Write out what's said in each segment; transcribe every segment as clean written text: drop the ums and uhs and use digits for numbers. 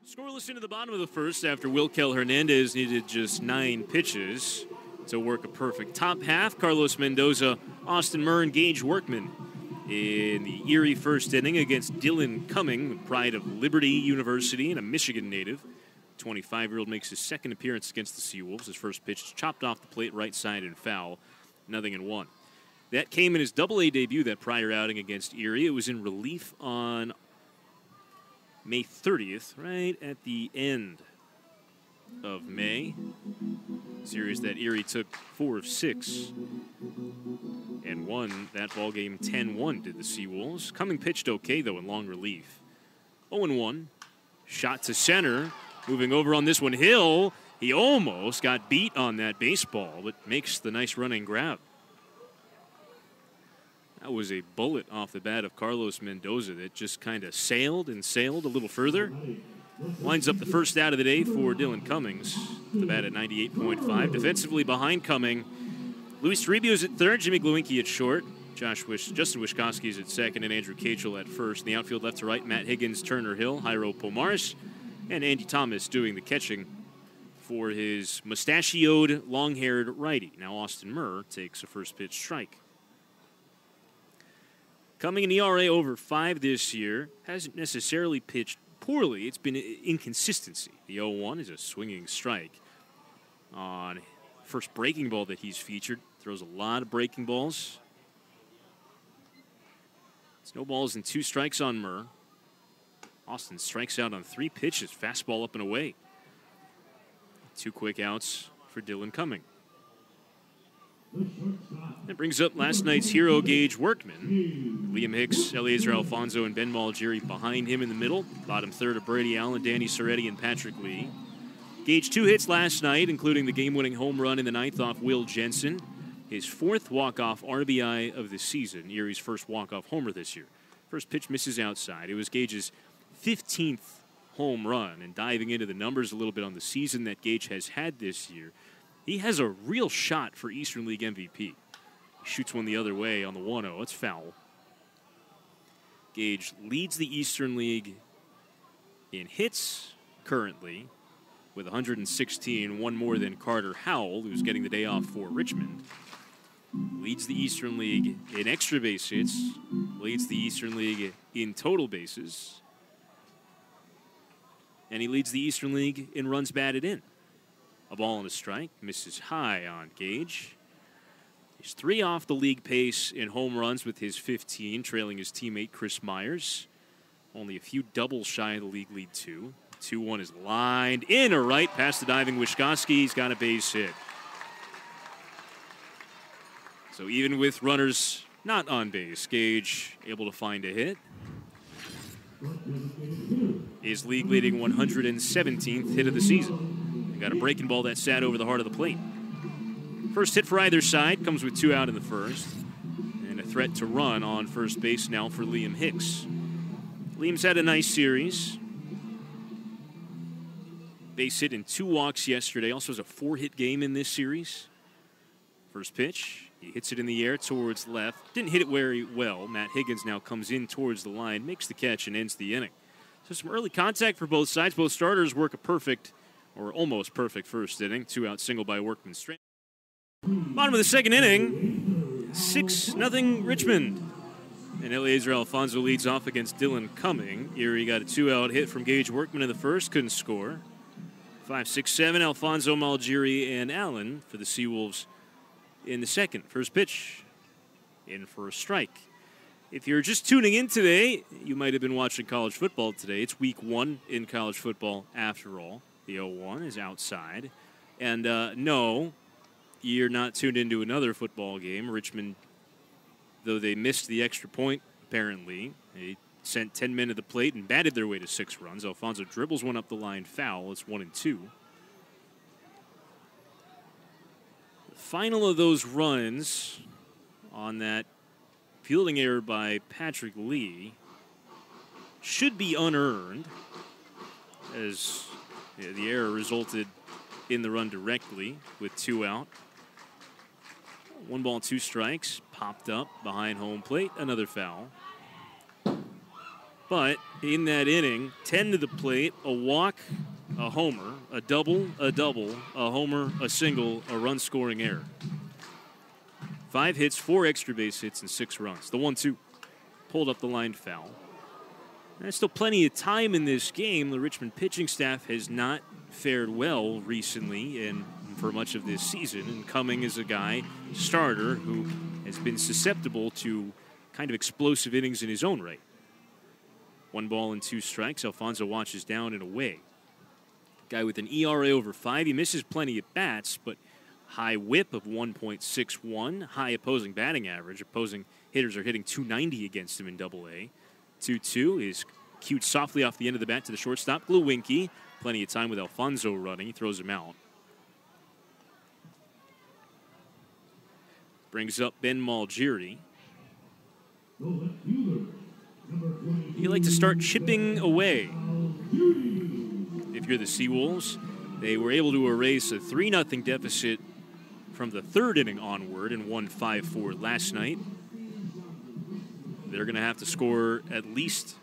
Scoreless into the bottom of the first after Wilkel Hernandez needed just 9 pitches to work a perfect top half. Carlos Mendoza, Austin Murr, and Gage Workman in the Erie first inning against Dylan Cumming, the pride of Liberty University and a Michigan native. 25-year-old makes his second appearance against the Seawolves. His first pitch is chopped off the plate, right side and foul, 0-1. That came in his Double-A debut, that prior outing against Erie. It was in relief on May 30th, right at the end of May. Series that Erie took 4 of 6 and won that ball game 10-1 did the Seawolves. Cumming pitched okay, though, in long relief. 0-1. Shot to center. Moving over on this one, Hill. He almost got beat on that baseball, but makes the nice running grab. That was a bullet off the bat of Carlos Mendoza that just kind of sailed and sailed a little further. Winds up the first out of the day for Dylan Cummings. The bat at 98.5. Defensively behind Cumming, Luis Toribio's at third, Jimmy Glowinski at short, Justin Wyszkowski's at second, and Andrew Cachel at first. In the outfield left to right, Matt Higgins, Turner Hill, Jairo Pomares, and Andy Thomas doing the catching for his mustachioed, long-haired righty. Now Austin Murr takes a first pitch strike. Cumming an ERA over 5 this year. Hasn't necessarily pitched poorly. It's been inconsistency. The 0-1 is a swinging strike on first breaking ball that he's featured. Throws a lot of breaking balls. It's no balls and 2 strikes on Murr. Austin strikes out on 3 pitches. Fastball up and away. 2 quick outs for Dylan Cumming. That brings up last night's hero, Gage Workman. Liam Hicks, Eliezer Alfonso, and Ben Malgeri behind him in the middle. Bottom third of Brady Allen, Danny Soretti, and Patrick Lee. Gage 2 hits last night, including the game-winning home run in the 9th off Will Jensen. His 4th walk-off RBI of the season, Erie's first walk-off homer this year. First pitch misses outside. It was Gage's 15th home run, and diving into the numbers a little bit on the season that Gage has had this year, he has a real shot for Eastern League MVP. He shoots one the other way on the 1-0. It's foul. Gage leads the Eastern League in hits currently with 116, one more than Carter Howell, who's getting the day off for Richmond. Leads the Eastern League in extra base hits. Leads the Eastern League in total bases. And he leads the Eastern League in runs batted in. A ball and a strike, misses high on Gage. He's 3 off the league pace in home runs with his 15, trailing his teammate Chris Myers. Only a few doubles shy of the league lead 2. 2-1 is lined in or right past the diving Wyszkowski. He's got a base hit. So even with runners not on base, Gage able to find a hit. His league-leading 117th hit of the season. Got a breaking ball that sat over the heart of the plate. First hit for either side comes with 2 out in the first. And a threat to run on first base now for Liam Hicks. Liam's had a nice series. Base hit and 2 walks yesterday. Also has a 4-hit game in this series. First pitch. He hits it in the air towards left. Didn't hit it very well. Matt Higgins now comes in towards the line, makes the catch, and ends the inning. So some early contact for both sides. Both starters work a perfect or almost perfect first inning. 2-out single by Workman. Bottom of the second inning, 6-0 Richmond. And Eliezer Alfonso leads off against Dylan Cumming. Erie got a 2-out hit from Gage Workman in the first, couldn't score. 5, 6, 7, Alfonso, Malgeri, and Allen for the Seawolves in the second. First pitch, in for a strike. If you're just tuning in today, you might have been watching college football today. It's week 1 in college football after all. The 0-1 is outside. And no, you're not tuned into another football game. Richmond, though they missed the extra point, apparently, they sent 10 men to the plate and batted their way to 6 runs. Alfonso dribbles one up the line, foul. It's 1-2. The final of those runs on that fielding error by Patrick Lee should be unearned, as the error resulted in the run directly with 2 out. 1 ball, 2 strikes. Popped up behind home plate. Another foul. But in that inning, 10 to the plate, a walk, a homer, a double, a homer, a single, a run-scoring error. 5 hits, 4 extra base hits, and 6 runs. The 1-2 pulled up the line foul. There's still plenty of time in this game. The Richmond pitching staff has not fared well recently and for much of this season. And Cumming is a guy, starter, who has been susceptible to kind of explosive innings in his own right. 1 ball and 2 strikes. Alfonso watches down and away. Guy with an ERA over 5. He misses plenty at bats, but high whip of 1.61. High opposing batting average. Opposing hitters are hitting .290 against him in Double-A. 2-2 is cued softly off the end of the bat to the shortstop. Glowinky. Plenty of time with Alfonso running. He throws him out. Brings up Ben Malgiri. You like to start chipping away. If you're the Seawolves, they were able to erase a 3-0 deficit from the 3rd inning onward and won 5-4 last night. They're going to have to score at least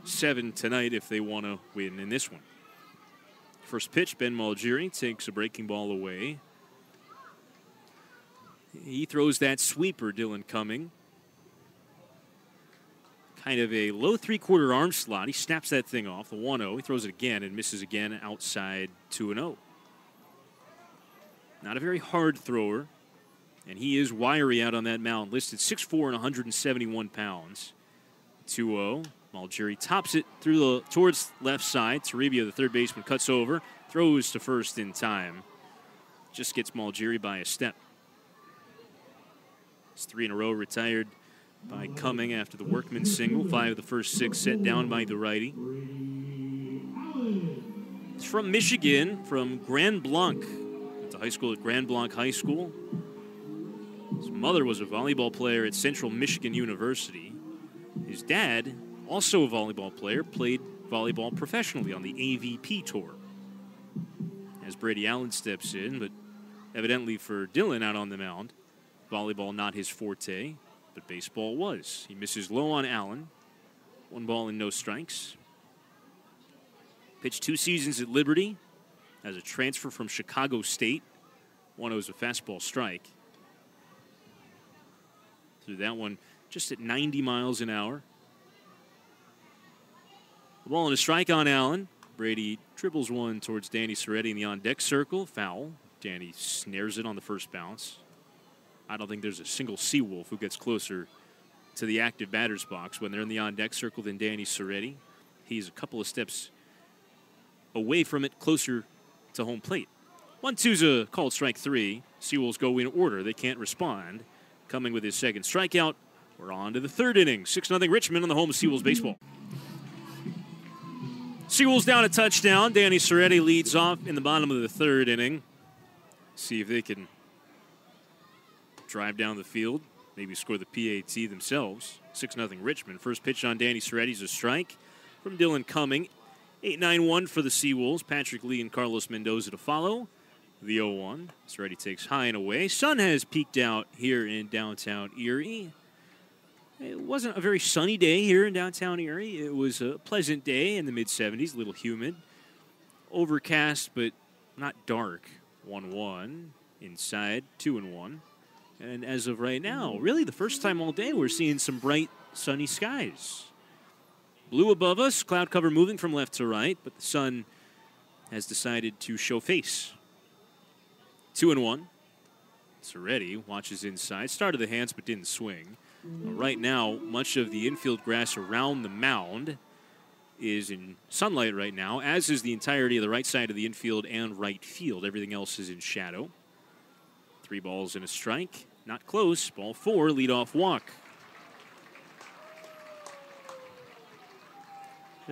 7 tonight if they want to win in this one. First pitch, Ben Malgiri takes a breaking ball away. He throws that sweeper, Dylan Cumming. Kind of a low 3/4 arm slot. He snaps that thing off, the 1-0. He throws it again and misses again outside 2-0. Not a very hard thrower, and he is wiry out on that mound. Listed 6'4" and 171 pounds. 2-0. Malgiri tops it towards left side. Toribio, the third baseman, cuts over, throws to first in time. Just gets Malgiri by a step. It's 3 in a row retired by Cumming after the Workman single. 5 of the first 6 set down by the righty. He's from Michigan, from Grand Blanc. Went to high school at Grand Blanc High School. His mother was a volleyball player at Central Michigan University. His dad, also a volleyball player, played volleyball professionally on the AVP tour. As Brady Allen steps in, but evidently for Dylan out on the mound, volleyball not his forte, but baseball was. He misses low on Allen. 1 ball and no strikes. Pitched 2 seasons at Liberty as a transfer from Chicago State. 1-0 is a fastball strike. Threw that one just at 90 miles an hour. The ball and a strike on Allen. Brady dribbles one towards Danny Soretti in the on-deck circle. Foul. Danny snares it on the first bounce. I don't think there's a single Seawolf who gets closer to the active batter's box when they're in the on-deck circle than Danny Soretti. He's a couple of steps away from it, closer to home plate. 1-2's a called strike 3. Seawolves go in order. They can't respond. Cumming with his second strikeout. We're on to the 3rd inning. 6-0 Richmond on the home of Seawolves baseball. Seawolves down a touchdown. Danny Soretti leads off in the bottom of the 3rd inning. See if they can drive down the field, maybe score the PAT themselves. 6-0 Richmond. First pitch on Danny Soretti's a strike from Dylan Cumming. 8-9-1 for the Seawolves. Patrick Lee and Carlos Mendoza to follow. The 0-1. Soretti takes high and away. Sun has peeked out here in downtown Erie. It wasn't a very sunny day here in downtown Erie. It was a pleasant day in the mid-70s, a little humid. Overcast, but not dark. 1-1. Inside, 2-1. And as of right now, really the first time all day we're seeing some bright, sunny skies. Blue above us, cloud cover moving from left to right, but the sun has decided to show face. 2-1. Soretti watches inside. Started the hands but didn't swing. Right now, much of the infield grass around the mound is in sunlight right now, as is the entirety of the right side of the infield and right field. Everything else is in shadow. 3 balls and a strike. Not close. Ball 4, leadoff walk.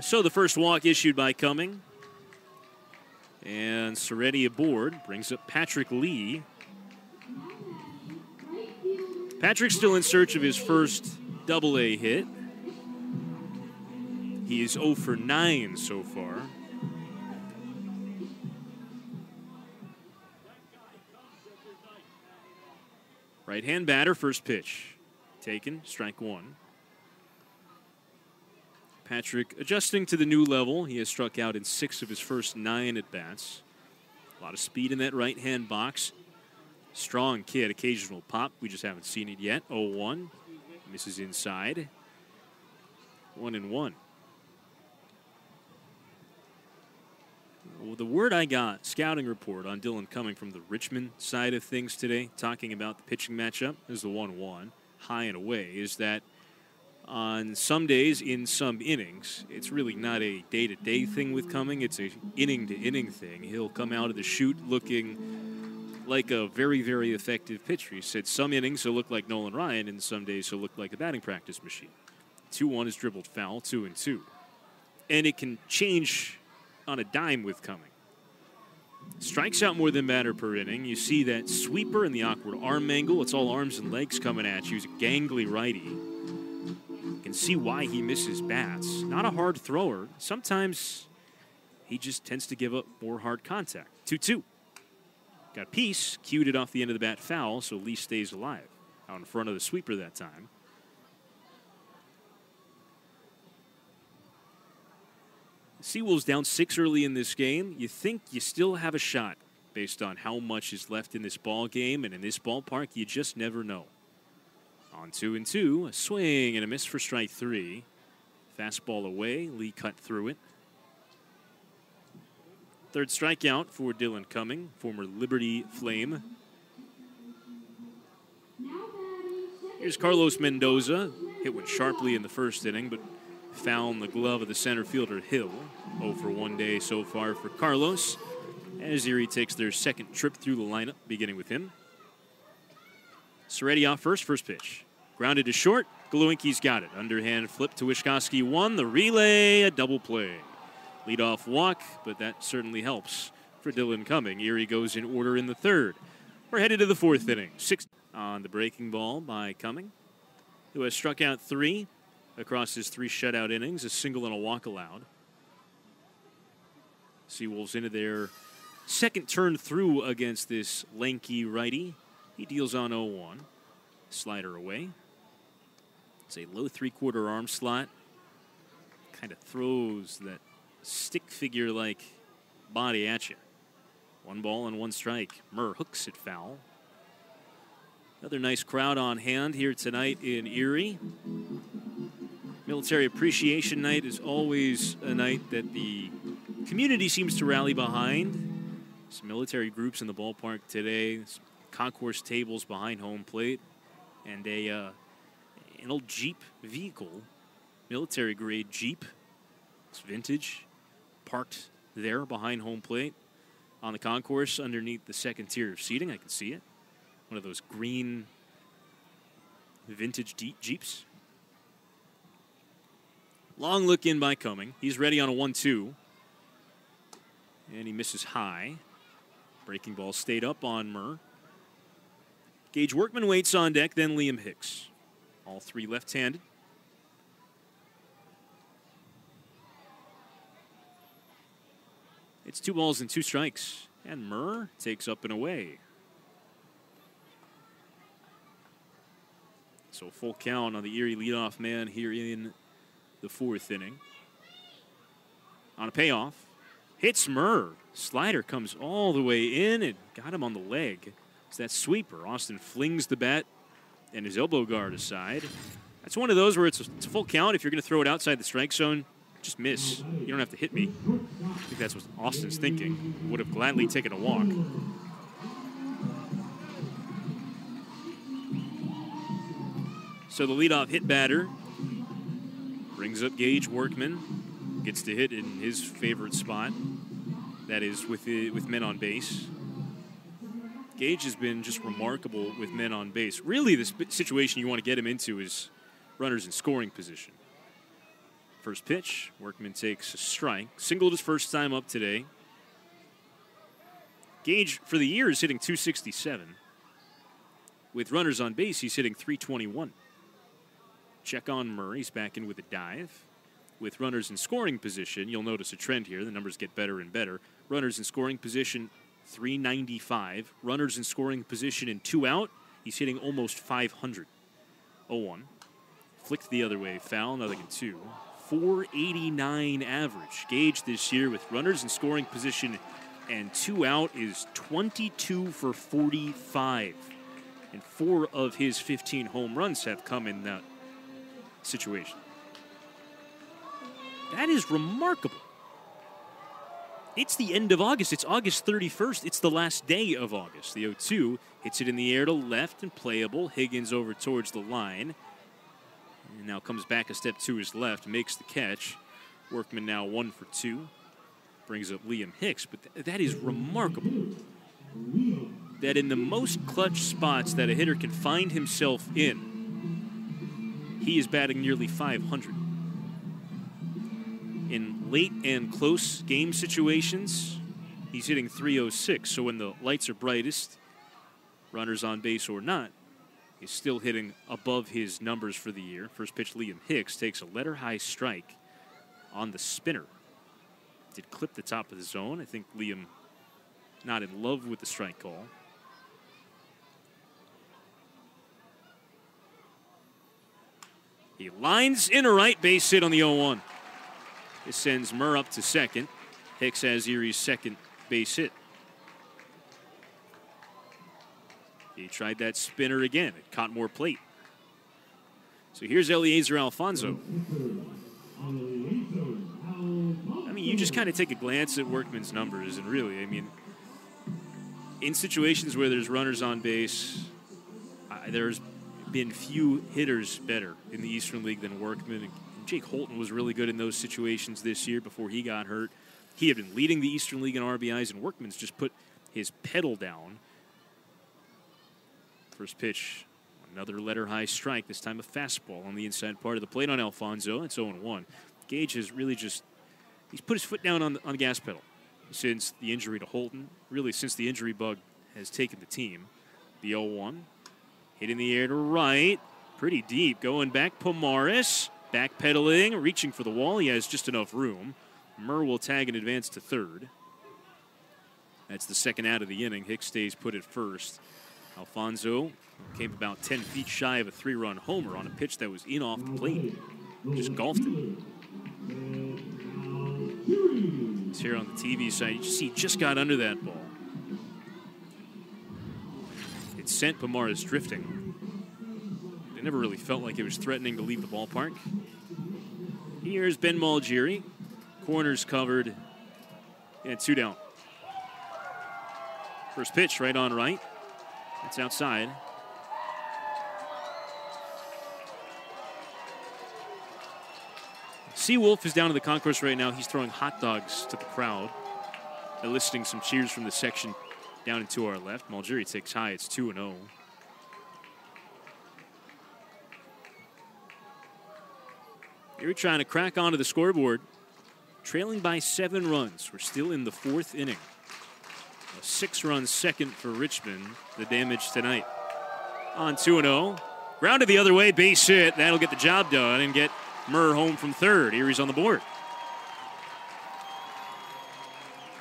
So the first walk issued by Cumming. And Soretti aboard. Brings up Patrick Lee. Patrick's still in search of his first Double-A hit. He is 0 for 9 so far. Right-hand batter, first pitch. Taken, strike 1. Patrick adjusting to the new level. He has struck out in 6 of his first 9 at-bats. A lot of speed in that right-hand box. Strong kid, occasional pop. We just haven't seen it yet. 0-1. Misses inside. 1-1. Well, the word I got, scouting report on Dylan Cumming from the Richmond side of things today, talking about the pitching matchup, is the 1-1, high and away, is that on some days, in some innings, it's really not a day-to-day thing with Cumming. It's a inning-to-inning thing. He'll come out of the chute looking like a very, very effective pitcher. He said some innings he'll look like Nolan Ryan, and some days he'll look like a batting practice machine. 2-1 is dribbled foul, 2-2. And it can change on a dime with Cumming. Strikes out more than batter per inning. You see that sweeper and the awkward arm angle. It's all arms and legs coming at you. He's a gangly righty. You can see why he misses bats. Not a hard thrower. Sometimes he just tends to give up more hard contact. 2-2. Got Peace, cued it off the end of the bat foul, so Lee stays alive. Out in front of the sweeper that time. Seawolves down 6 early in this game. You think you still have a shot based on how much is left in this ball game, and in this ballpark, you just never know. On 2-2, a swing and a miss for strike 3. Fastball away, Lee cut through it. Third strikeout for Dylan Cumming, former Liberty Flame. Here's Carlos Mendoza, hit one sharply in the first inning, but found the glove of the center fielder Hill. 0 for 1 day so far for Carlos, as Erie takes their second trip through the lineup, beginning with him. Soretti off first pitch. Grounded to short, Glowinski's got it. Underhand flip to Wischkowski, 1, the relay, a double play. Leadoff walk, but that certainly helps for Dylan Cumming. Erie goes in order in the third. We're headed to the 4th inning. 6 on the breaking ball by Cumming, who has struck out 3 across his 3 shutout innings, a single and a walk allowed. Seawolves into their second turn through against this lanky righty. He deals on 0-1. Slider away. It's a low 3/4 arm slot. Kind of throws that stick figure-like body at you. 1 ball and 1 strike. Murr hooks it foul. Another nice crowd on hand here tonight in Erie. Military Appreciation Night is always a night that the community seems to rally behind. Some military groups in the ballpark today, some concourse tables behind home plate, and an old Jeep vehicle, military-grade Jeep. It's vintage, parked there behind home plate on the concourse underneath the second tier of seating. I can see it. One of those green vintage Jeeps. Long look in by Cumming. He's ready on a 1-2. And he misses high. Breaking ball stayed up on Murr. Gage Workman waits on deck, then Liam Hicks. All 3 left-handed. It's 2 balls and 2 strikes. And Murr takes up and away. So full count on the Erie leadoff man here in the 4th inning. On a payoff, hits Murr. Slider comes all the way in and got him on the leg. It's that sweeper. Austin flings the bat and his elbow guard aside. That's one of those where it's a full count. If you're going to throw it outside the strike zone, just miss. You don't have to hit me. I think that's what Austin's thinking. Would have gladly taken a walk. So the leadoff hit batter brings up Gage Workman. Gets to hit in his favorite spot. That is with men on base. Gage has been just remarkable with men on base. Really, the situation you want to get him into is runners in scoring position. First pitch, Workman takes a strike. Singled his first time up today. Gage, for the year, is hitting .267. With runners on base, he's hitting .321. Check on Murray. He's back in with a dive. With runners in scoring position, you'll notice a trend here. The numbers get better and better. Runners in scoring position, .395. Runners in scoring position in 2 out, he's hitting almost .500. 0-1. Flicked the other way. Foul, nothing in 2. .489 average. Gage this year with runners in scoring position and 2 out is 22 for 45. And 4 of his 15 home runs have come in that situation. That is remarkable. It's the end of August. It's August 31st. It's the last day of August. The 0-2 hits it in the air to left and playable. Higgins over towards the line. And now comes back a step to his left, makes the catch. Workman now 1 for 2. Brings up Liam Hicks, but that is remarkable. That in the most clutch spots that a hitter can find himself in, he is batting nearly 500. In late and close game situations, he's hitting .306. So when the lights are brightest, runners on base or not, he's still hitting above his numbers for the year. First pitch, Liam Hicks takes a letter-high strike on the spinner. Did clip the top of the zone. I think Liam not in love with the strike call. He lines in a right, base hit on the 0-1. This sends Murr up to second. Hicks has Erie's second base hit. He tried that spinner again. It caught more plate. So here's Eliezer Alfonso. I mean, you just kind of take a glance at Workman's numbers, and really, I mean, in situations where there's runners on base, there's been few hitters better in the Eastern League than Workman. And Jake Holton was really good in those situations this year before he got hurt. He had been leading the Eastern League in RBIs, and Workman's just put his pedal down. First pitch, another letter-high strike, this time a fastball on the inside part of the plate on Alfonso. It's 0-1. Gage has really just, he's put his foot down on the gas pedal since the injury to Holton, really since the injury bug has taken the team. The 0-1, hit in the air to right, pretty deep, going back, Pomaris. Backpedaling, reaching for the wall. He has just enough room. Murr will tag and advance to third. That's the second out of the inning. Hicks stays put at first. Alfonso came about 10 feet shy of a 3-run homer on a pitch that was in off the plate. Just golfed it. It's here on the TV side. You see, he just got under that ball. It sent Pomaris drifting. It never really felt like it was threatening to leave the ballpark. Here's Ben Malgiri. Corners covered. And 2 down. First pitch right on right. It's outside. Seawolf is down in the concourse right now. He's throwing hot dogs to the crowd, eliciting some cheers from the section down and to our left. Malgiri takes high. It's 2-0. Here we're trying to crack onto the scoreboard. Trailing by 7 runs. We're still in the 4th inning. A 6-run second for Richmond. The damage tonight. On 2-0. Grounded the other way, base hit. That'll get the job done and get Murr home from third. Erie's on the board.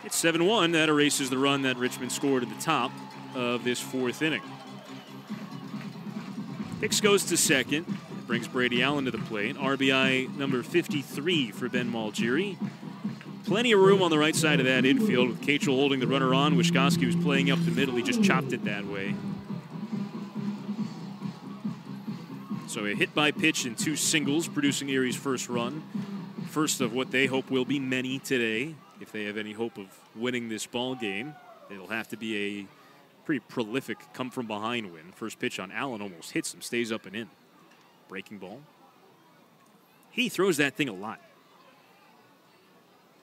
It's 7-1. That erases the run that Richmond scored at the top of this 4th inning. Hicks goes to second. Brings Brady Allen to the plate. RBI number 53 for Ben Malgiri. Plenty of room on the right side of that infield with Catrell holding the runner on. Wischkowski was playing up the middle. He just chopped it that way. So a hit by pitch and 2 singles, producing Erie's first run. First of what they hope will be many today. If they have any hope of winning this ball game, it'll have to be a pretty prolific come-from-behind win. First pitch on Allen almost hits him, stays up and in. Breaking ball. He throws that thing a lot.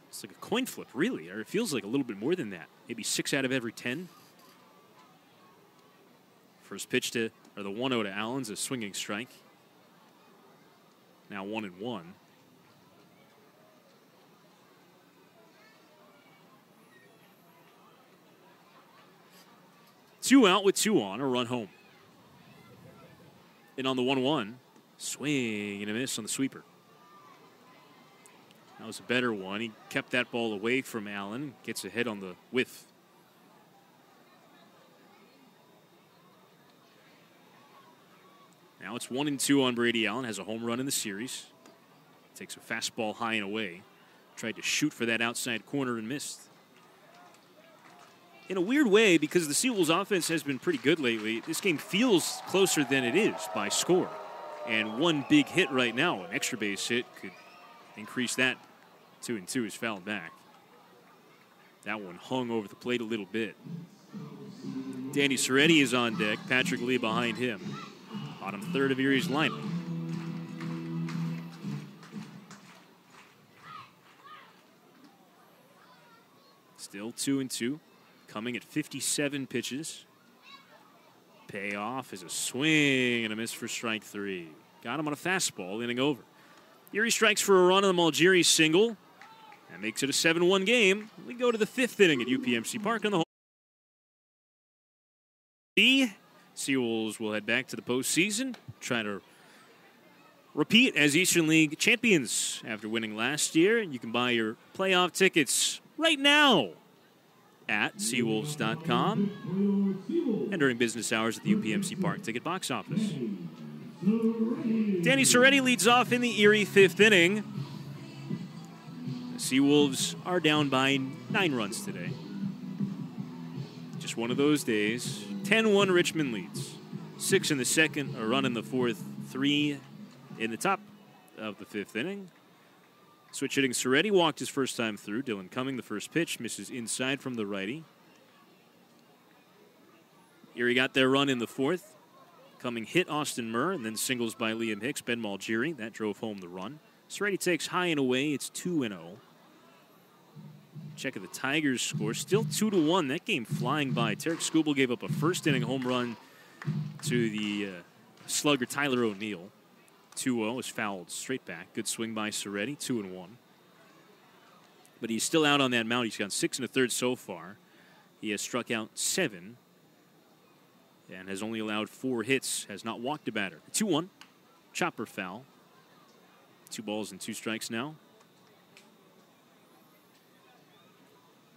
It's like a coin flip, really, or it feels like a little bit more than that. Maybe 6 out of every 10. First pitch to, or the 1-0 to Allen's a swinging strike. Now 1-1. Two out with 2 on, a run home. And on the 1-1, swing and a miss on the sweeper. That was a better one. He kept that ball away from Allen. Gets ahead on the whiff. Now it's 1-2 on Brady Allen. Has a home run in the series. Takes a fastball high and away. Tried to shoot for that outside corner and missed. In a weird way, because the Seawolves offense has been pretty good lately, this game feels closer than it is by score. And one big hit right now, an extra base hit, could increase that. 2-2 is fouled back. That one hung over the plate a little bit. Danny Soretti is on deck. Patrick Lee behind him. Bottom third of Erie's lineup. Still 2-2. Cumming at 57 pitches. Payoff is a swing and a miss for strike 3. Got him on a fastball, inning over. Erie strikes for a run on the Malgeri single. That makes it a 7-1 game. We go to the 5th inning at UPMC Park on the home. Seawolves will head back to the postseason, try to repeat as Eastern League champions after winning last year. You can buy your playoff tickets right now at seawolves.com and during business hours at the UPMC Park ticket box office. Danny Soretti leads off in the Erie 5th inning. The Seawolves are down by 9 runs today. Just one of those days. 10-1 Richmond leads. 6 in the second, a run in the fourth, 3 in the top of the 5th inning. Switch hitting Soretti walked his first time through. Dylan Cumming, the first pitch, misses inside from the righty. Erie got their run in the fourth. Cumming hit Austin Murr and then singles by Liam Hicks, Ben Malgeri. That drove home the run. Soretti takes high and away. It's 2-0. Check of the Tigers score. Still 2-1. That game flying by. Tarek Skubal gave up a first-inning home run to the slugger Tyler O'Neill. 2-0 is fouled straight back. Good swing by Soretti, 2-1. But he's still out on that mound. He's gone 6 1/3 so far. He has struck out 7 and has only allowed 4 hits, has not walked a batter. 2-1, chopper foul. 2 balls and 2 strikes now.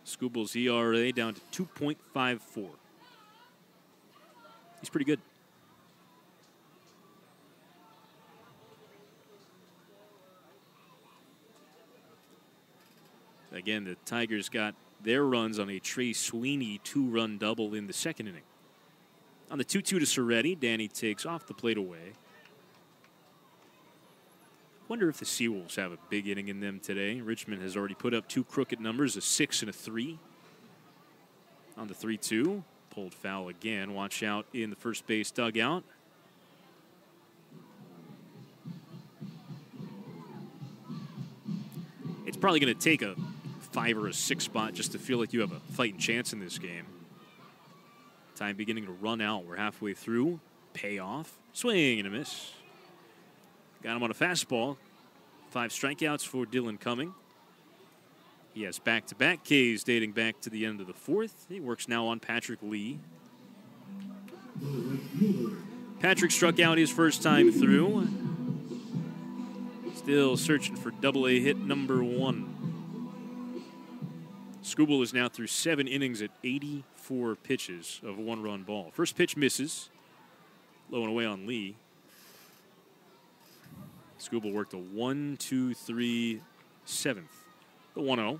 Skubal's ERA down to 2.54. He's pretty good. Again, the Tigers got their runs on a Trey Sweeney 2-run double in the second inning. On the 2-2 to Soretti, Danny takes off the plate away. Wonder if the Seawolves have a big inning in them today. Richmond has already put up 2 crooked numbers, a 6 and a 3. On the 3-2, pulled foul again. Watch out in the first base dugout. It's probably going to take a 5 or a 6 spot just to feel like you have a fighting chance in this game. Time beginning to run out. We're halfway through. Payoff. Swing and a miss. Got him on a fastball. 5 strikeouts for Dylan Cumming. He has back-to-back Ks dating back to the end of the 4th. He works now on Patrick Lee. Patrick struck out his first time through. Still searching for double-A hit number 1. Skubal is now through 7 innings at 84 pitches of a 1-run ball. First pitch misses. Low and away on Lee. Skubal worked a 1-2-3 7th. The 1-0.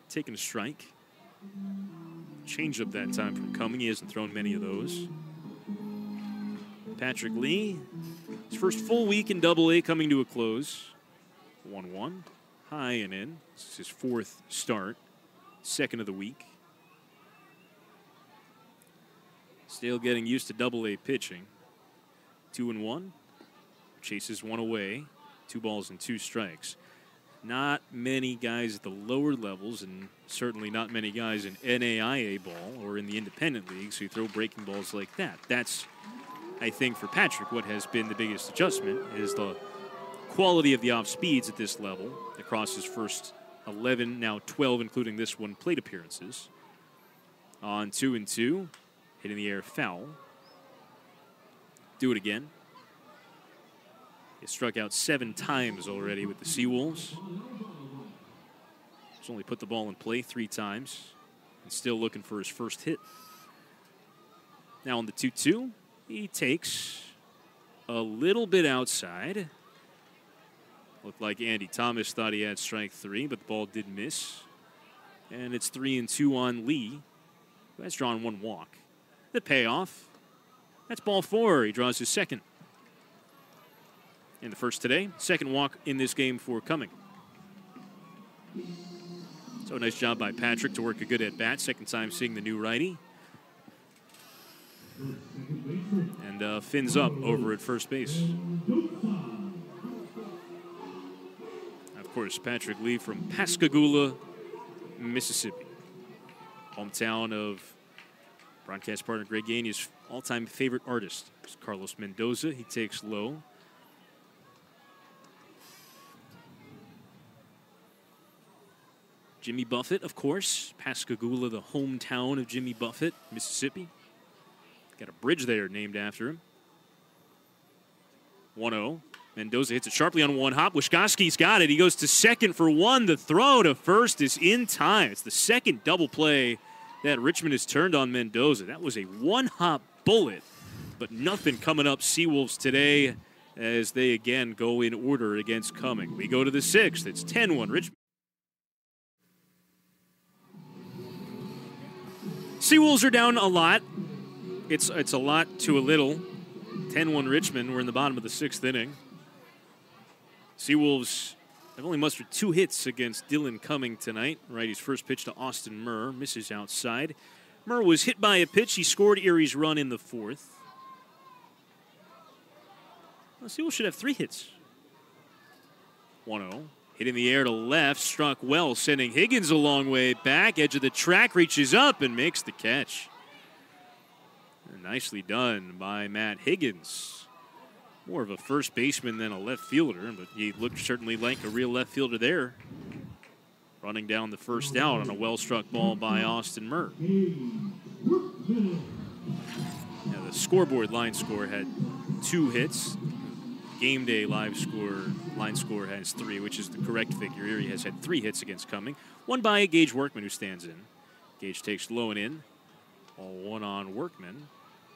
Taking a strike. Change up that time from Cumming. He hasn't thrown many of those. Patrick Lee. His first full week in Double-A coming to a close. 1-1. High and in. This is his 4th start. 2nd of the week. Still getting used to Double-A pitching. 2-1. Chases 1 away. 2 balls and 2 strikes. Not many guys at the lower levels, and certainly not many guys in NAIA ball or in the independent leagues who throw breaking balls like that. That's, I think, for Patrick, what has been the biggest adjustment is the quality of the off speeds at this level across his first 11, now 12, including this one, plate appearances. On 2-2, hitting the air foul. Do it again. He struck out 7 times already with the Seawolves. He's only put the ball in play 3 times and still looking for his first hit. Now on the 2-2, he takes a little bit outside. Looked like Andy Thomas thought he had strike 3, but the ball did miss. And it's 3-2 on Lee, who has drawn 1 walk. The payoff. That's ball 4. He draws his second in the first today. Second walk in this game for Cumming. So nice job by Patrick to work a good at-bat. Second time seeing the new righty. And fins up over at first base. Of course, Patrick Lee from Pascagoula, Mississippi. Hometown of broadcast partner Greg Gagne's all-time favorite artist, Carlos Mendoza. He takes low. Jimmy Buffett, of course. Pascagoula, the hometown of Jimmy Buffett, Mississippi. Got a bridge there named after him. 1-0. Mendoza hits it sharply on 1 hop. Wischkowski's got it. He goes to second for 1. The throw to first is in time. It's the second double play that Richmond has turned on Mendoza. That was a 1-hop bullet, but nothing coming up Seawolves today as they again go in order against Cumming. We go to the 6th. It's 10-1 Richmond. Seawolves are down a lot. It's a lot to a little. 10-1 Richmond. We're in the bottom of the 6th inning. Seawolves have only mustered 2 hits against Dylan Cumming tonight. Righty's first pitch to Austin Murr. Misses outside. Murr was hit by a pitch. He scored Erie's run in the 4th. Well, Seawolves should have 3 hits. 1-0. Hit in the air to left. Struck well, sending Higgins a long way back. Edge of the track, reaches up and makes the catch. And nicely done by Matt Higgins. More of a first baseman than a left fielder, but he looked certainly like a real left fielder there. Running down the first out on a well-struck ball by Austin Murr. Now the scoreboard line score had 2 hits. Game day line score has 3, which is the correct figure. Erie has had 3 hits against Cumming. 1 by Gage Workman, who stands in. Gage takes low and in. All 1 on Workman.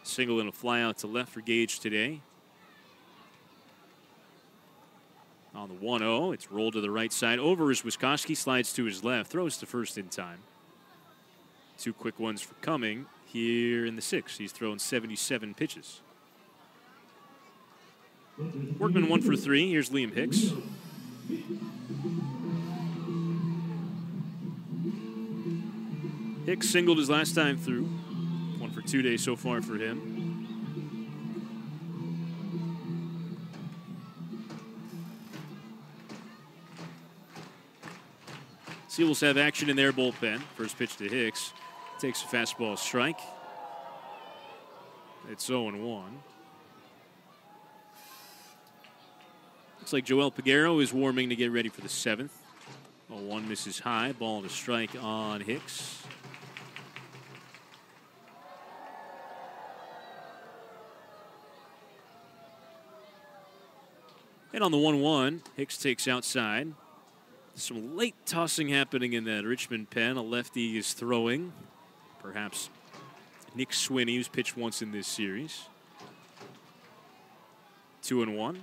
Single and a fly out to left for Gage today. On the 1-0, it's rolled to the right side. Over is Wischkowski, slides to his left, throws to first in time. 2 quick ones for Cumming here in the 6th. He's thrown 77 pitches. Workman 1 for 3. Here's Liam Hicks. Hicks singled his last time through. 1 for 2 days so far for him. Seawolves have action in their bullpen. First pitch to Hicks. Takes a fastball strike. It's 0-1. Looks like Joel Peguero is warming to get ready for the 7th. 0-1 misses high. Ball to strike on Hicks. And on the 1-1, Hicks takes outside. Some late tossing happening in that Richmond pen. A lefty is throwing. Perhaps Nick Swinney, who's pitched once in this series. 2-1.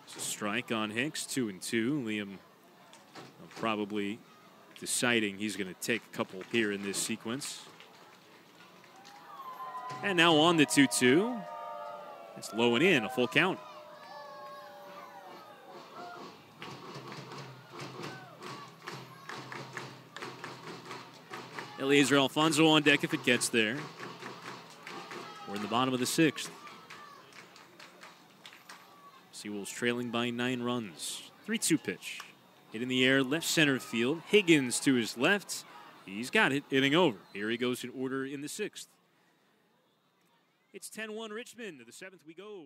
It's a strike on Hicks. 2-2. Liam probably deciding he's going to take a couple here in this sequence. And now on the 2-2. It's low and in, a full count. Eliezer Alfonso on deck if it gets there. We're in the bottom of the 6th. Seawolves trailing by 9 runs. 3-2 pitch. Hit in the air, left center field. Higgins to his left. He's got it, inning over. Here he goes in order in the 6th. It's 10-1 Richmond. To the 7th we go.